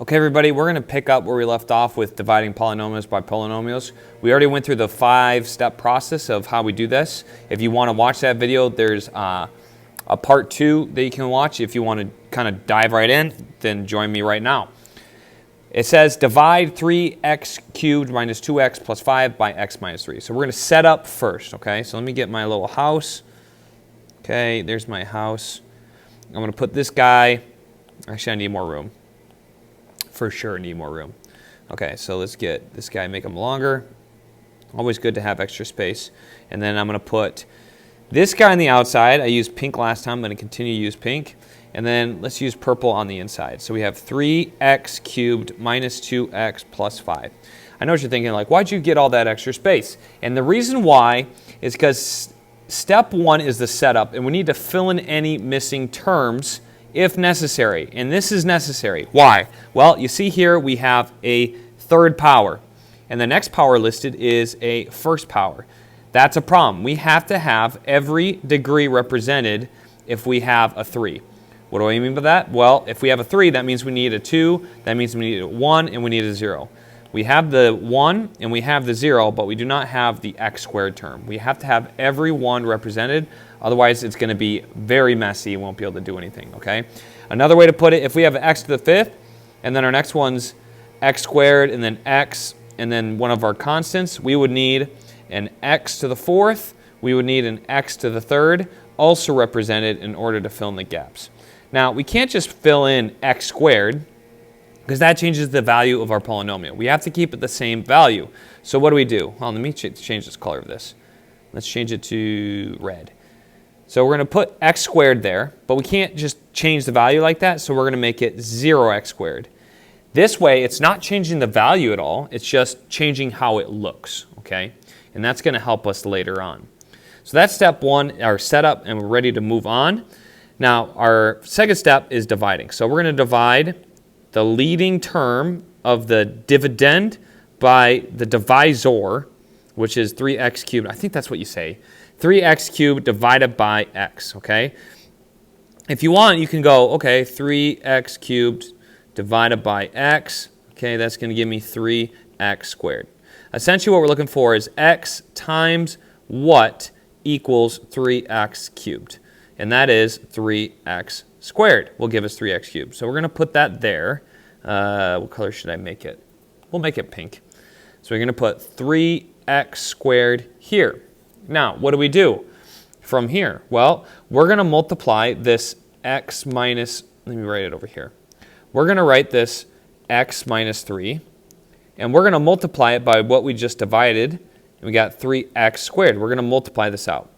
Okay, everybody, we're going to pick up where we left off with dividing polynomials by polynomials. We already went through the 5-step process of how we do this. If you want to watch that video, there's a part 2 that you can watch. If you want to kind of dive right in, then join me right now. It says divide 3x cubed minus 2x plus 5 by x minus 3. So we're going to set up first, okay? So let me get my little house. Okay, there's my house. I'm going to put this guy. Actually, I need more room. For sure need more room. Okay, so let's get this guy, make him longer. Always good to have extra space. And then I'm going to put this guy on the outside. I used pink last time. I'm going to continue to use pink. And then let's use purple on the inside. So we have 3x cubed minus 2x plus 5. I know what you're thinking, like, why'd you get all that extra space? And the reason why is because step 1 is the setup, and we need to fill in any missing terms if necessary, and this is necessary. Why? Well, you see here we have a third power, and the next power listed is a first power. That's a problem. We have to have every degree represented if we have a 3. What do I mean by that? Well, if we have a 3, that means we need a 2, that means we need a 1, and we need a 0. We have the 1 and we have the 0, but we do not have the x squared term. We have to have every 1 represented. Otherwise, it's going to be very messy. You won't be able to do anything, okay? Another way to put it, if we have x to the 5th, and then our next one's x squared, and then x, and then one of our constants, we would need an x to the 4th. We would need an x to the 3rd, also represented in order to fill in the gaps. Now, we can't just fill in x squared, because that changes the value of our polynomial. We have to keep it the same value. So what do we do? Well, let me change this color of this. Let's change it to red. So we're going to put x squared there, but we can't just change the value like that, so we're going to make it 0x squared. This way, it's not changing the value at all. It's just changing how it looks, okay? And that's going to help us later on. So that's step 1, our setup, and we're ready to move on. Now, our second step is dividing. So we're going to divide the leading term of the dividend by the divisor, which is 3x cubed. I think that's what you say. 3x cubed divided by x, okay? If you want, you can go, okay, 3x cubed divided by x. Okay, that's going to give me 3x squared. Essentially, what we're looking for is x times what equals 3x cubed. And that is 3x squared will give us 3x cubed. So we're going to put that there. What color should I make it? We'll make it pink. So we're going to put 3x squared here. Now, what do we do from here? Well, we're going to multiply this x minus, let me write it over here. We're going to write this x minus 3, and we're going to multiply it by what we just divided, and we got 3x squared. We're going to multiply this out.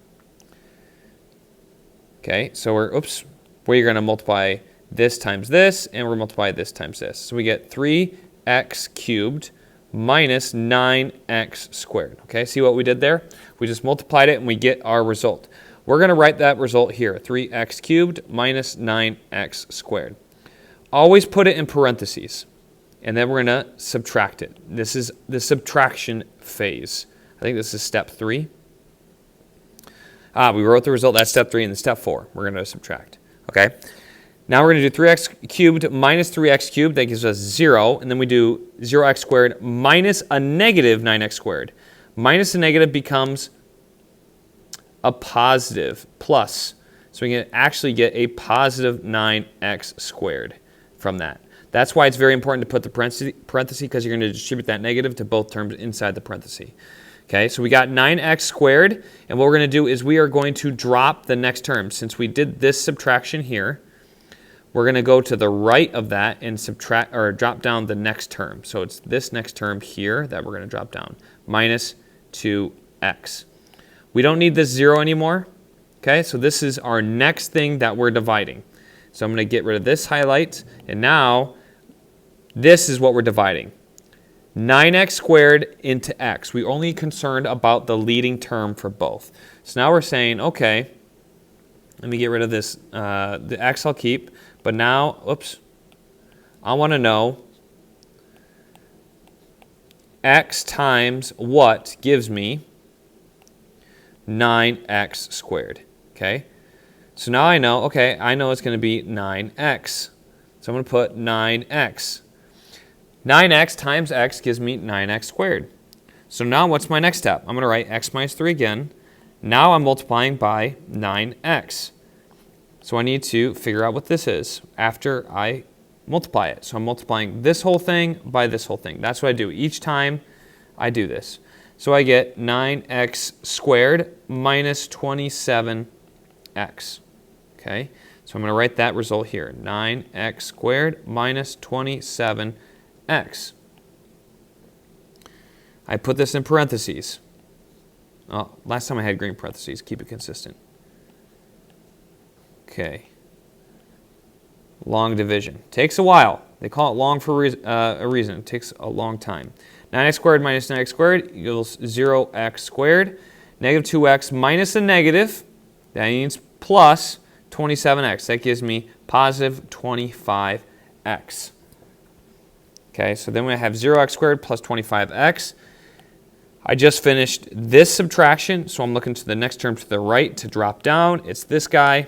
Okay, so we're going to multiply this times this, and we're multiply this times this. So we get 3x cubed minus 9x squared. Okay, see what we did there? We just multiplied it, and we get our result. We're going to write that result here, 3x cubed minus 9x squared. Always put it in parentheses, and then we're going to subtract it. This is the subtraction phase. I think this is step 3. We wrote the result, that's step 3, and then step 4, we're going to subtract. Okay? Now we're going to do 3x cubed minus 3x cubed, that gives us 0, and then we do 0x squared minus a negative 9x squared. Minus a negative becomes a positive plus. So we can actually get a positive 9x squared from that. That's why it's very important to put the parenthesis, because you're going to distribute that negative to both terms inside the parenthesis. Okay, so we got 9x squared, and what we're going to do is we are going to drop the next term. Since we did this subtraction here, we're going to go to the right of that and subtract or drop down the next term. So it's this next term here that we're going to drop down, minus 2x. We don't need this 0 anymore. Okay, so this is our next thing that we're dividing. So I'm going to get rid of this highlight, and now this is what we're dividing. 9x squared into x. We're only concerned about the leading term for both. So now we're saying, okay, let me get rid of this. The x I'll keep, but now, I want to know x times what gives me 9x squared. Okay, so now I know, okay, I know it's going to be 9x. So I'm going to put 9x. 9x times x gives me 9x squared. So now what's my next step? I'm going to write x minus 3 again. Now I'm multiplying by 9x. So I need to figure out what this is after I multiply it. So I'm multiplying this whole thing by this whole thing. That's what I do each time I do this. So I get 9x squared minus 27x. Okay, so I'm going to write that result here. 9x squared minus 27x. I put this in parentheses. Oh, last time I had green parentheses. Keep it consistent. Okay. Long division. Takes a while. They call it long for a reason. It takes a long time. 9x squared minus 9x squared equals 0x squared. Negative 2x minus a negative. That means plus 27x. That gives me positive 25x. Okay, so then we have 0x squared plus 25x. I just finished this subtraction, so I'm looking to the next term to the right to drop down. It's this guy.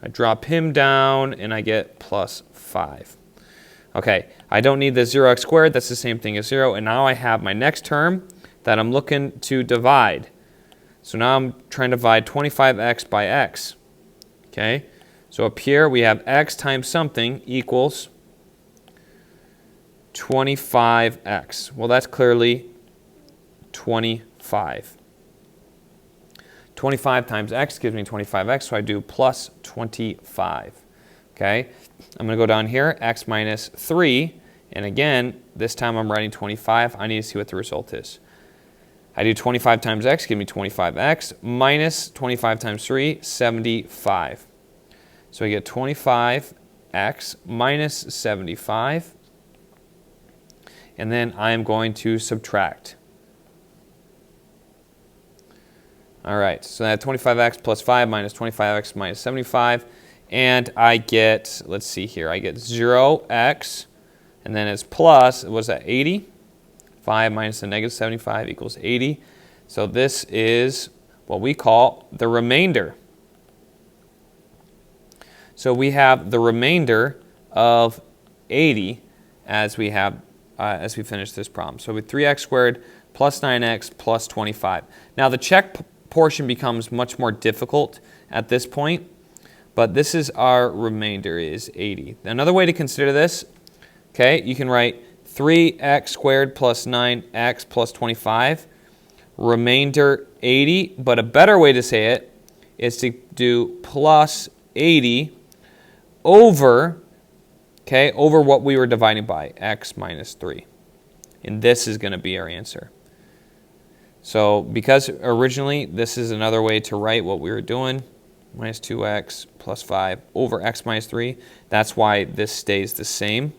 I drop him down, and I get plus 5. Okay, I don't need the 0x squared. That's the same thing as 0. And now I have my next term that I'm looking to divide. So now I'm trying to divide 25x by x. Okay, so up here we have x times something equals 25x. Well, that's clearly 25. 25 times x gives me 25x, so I do plus 25. Okay, I'm going to go down here, x minus 3, and again, this time I'm writing 25. I need to see what the result is. I do 25 times x, give me 25x, minus 25 times 3, 75. So I get 25x minus 75, and then I'm going to subtract. All right, so I have 25x plus 5 minus 25x minus 75, and I get, let's see here, I get 0x, and then it's plus, what's that, 80? 5 minus the negative 75 equals 80. So this is what we call the remainder. So we have the remainder of 80 as we finish this problem. So with 3x squared plus 9x plus 25. Now the check portion becomes much more difficult at this point, but this is our remainder is 80. Another way to consider this, okay, you can write 3x squared plus 9x plus 25, remainder 80, but a better way to say it is to do plus 80 over, okay, over what we were dividing by, x minus 3. And this is going to be our answer. So because originally this is another way to write what we were doing, minus 2x plus 5 over x minus 3, that's why this stays the same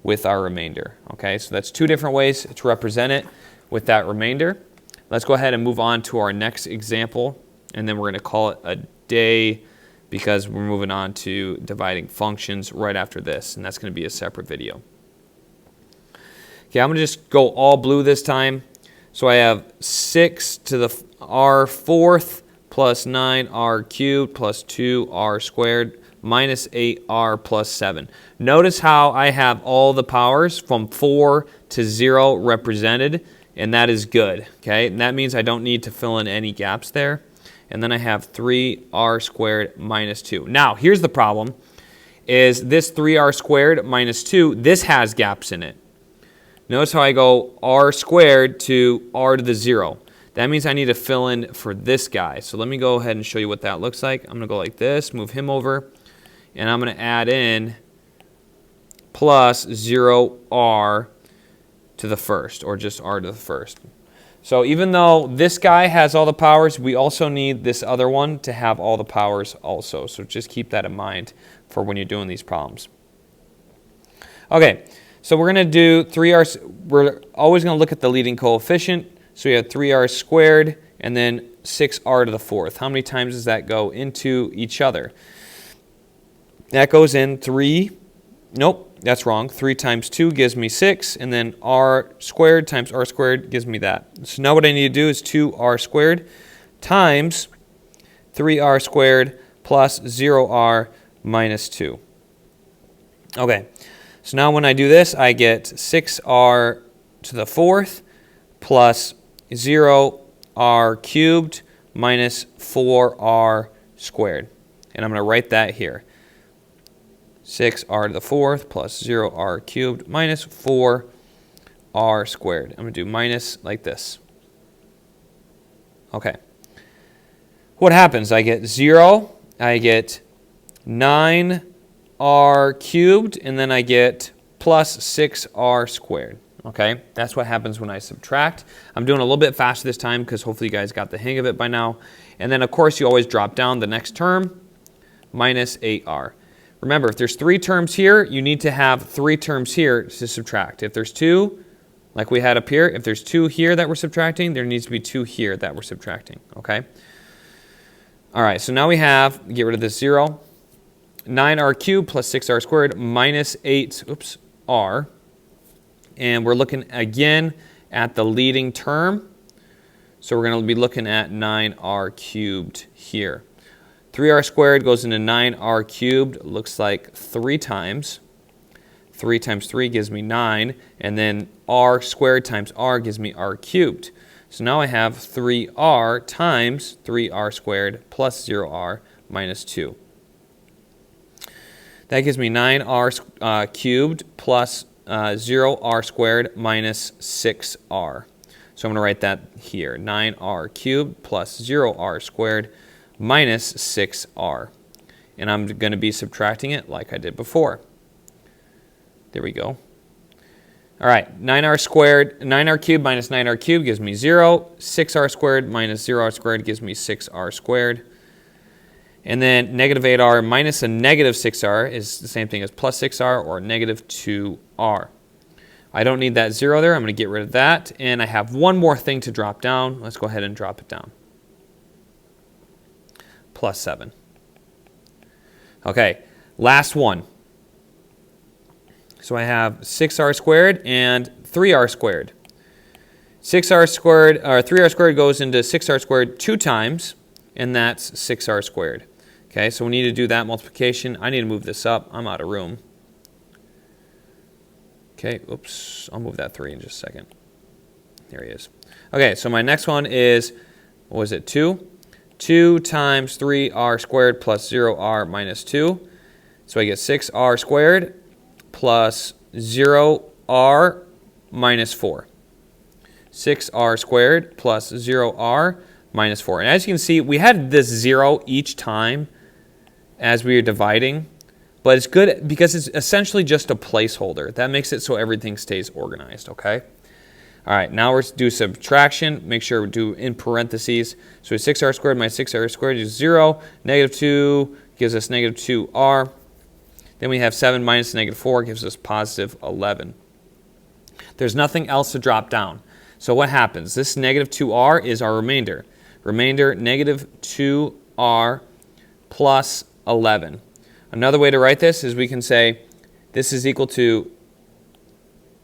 with our remainder. Okay, so that's two different ways to represent it with that remainder. Let's go ahead and move on to our next example, and then we're going to call it a day because we're moving on to dividing functions right after this, and that's going to be a separate video. Okay, I'm going to just go all blue this time. So I have 6 to the r fourth plus 9r cubed plus 2r squared minus 8r plus 7. Notice how I have all the powers from 4 to 0 represented, and that is good. Okay, and that means I don't need to fill in any gaps there. And then I have 3r squared minus 2. Now, here's the problem, is this 3r squared minus 2, this has gaps in it. Notice how I go r squared to r to the 0. That means I need to fill in for this guy. So let me go ahead and show you what that looks like. I'm going to go like this, move him over, and I'm going to add in plus 0r to the first, or just r to the first. So even though this guy has all the powers, we also need this other one to have all the powers also. So just keep that in mind for when you're doing these problems. Okay, so we're going to do 3r. We're always going to look at the leading coefficient. So we have 3r squared and then 6r to the fourth. How many times does that go into each other? That goes in 3. Nope, that's wrong. 3 times 2 gives me 6, and then r squared times r squared gives me that. So now what I need to do is 2r squared times 3r squared plus 0r minus 2. Okay, So now when I do this, I get 6r to the 4th plus 0r cubed minus 4r squared. And I'm going to write that here. 6r to the 4th plus 0r cubed minus 4r squared. I'm going to do minus like this. Okay. What happens? I get 0, I get 9r cubed, and then I get plus 6r squared. Okay, that's what happens when I subtract. I'm doing a little bit faster this time because hopefully you guys got the hang of it by now. And then, of course, you always drop down the next term, minus 8r. Remember, if there's 3 terms here, you need to have 3 terms here to subtract. If there's 2, like we had up here, if there's 2 here that we're subtracting, there needs to be 2 here that we're subtracting, okay? All right, so now we have, get rid of this 0, 9r cubed plus 6r squared minus 8r. And we're looking again at the leading term. So we're going to be looking at 9r cubed here. 3r squared goes into 9r cubed. Looks like 3 times. 3 times 3 gives me 9. And then r squared times r gives me r cubed. So now I have 3r times 3r squared plus 0r minus 2. That gives me 9r cubed plus 0r squared minus 6r. So I'm going to write that here. 9r cubed plus 0r squared minus 6r. And I'm going to be subtracting it like I did before. There we go. All right, 9r cubed minus 9r cubed gives me 0. 6r squared minus 0r squared gives me 6r squared. And then negative 8r minus a negative 6r is the same thing as plus 6r or negative 2r. I don't need that 0 there. I'm going to get rid of that. And I have one more thing to drop down. Let's go ahead and drop it down. Plus 7. Okay, last one. So I have 6r squared and 3r squared. 6r squared, or 3r squared goes into 6r squared 2 times, and that's 6r squared. Okay, so we need to do that multiplication. I need to move this up. I'm out of room. Okay, oops, I'll move that 3 in just a second. There he is. Okay, so my next one is, what was it, 2? 2 times 3r squared plus 0r minus 2. So I get 6r squared plus 0r minus 4. 6r squared plus 0r minus 4. And as you can see, we had this 0 each time as we were dividing. But it's good because it's essentially just a placeholder. That makes it so everything stays organized, okay? All right, now we're to do subtraction. Make sure we do in parentheses. So 6r squared minus 6r squared is 0. Negative 2 gives us negative 2r. Then we have 7 minus negative 4 gives us positive 11. There's nothing else to drop down. So what happens? This negative 2r is our remainder. Remainder, negative 2r plus 11. Another way to write this is we can say this is equal to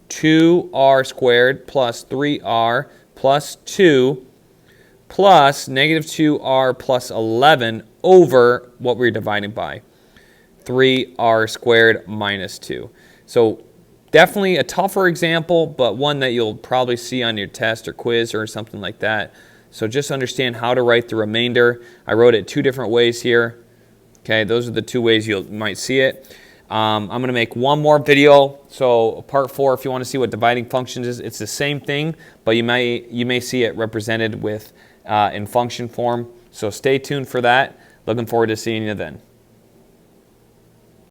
2r squared plus 3r plus 2 plus negative 2r plus 11 over what we're dividing by, 3r squared minus 2. So definitely a tougher example, but one that you'll probably see on your test or quiz or something like that. So just understand how to write the remainder. I wrote it 2 different ways here. Okay, those are the 2 ways you might see it. I'm going to make one more video. So part 4, if you want to see what dividing functions is, it's the same thing, but you may see it represented with in function form. So stay tuned for that. Looking forward to seeing you then.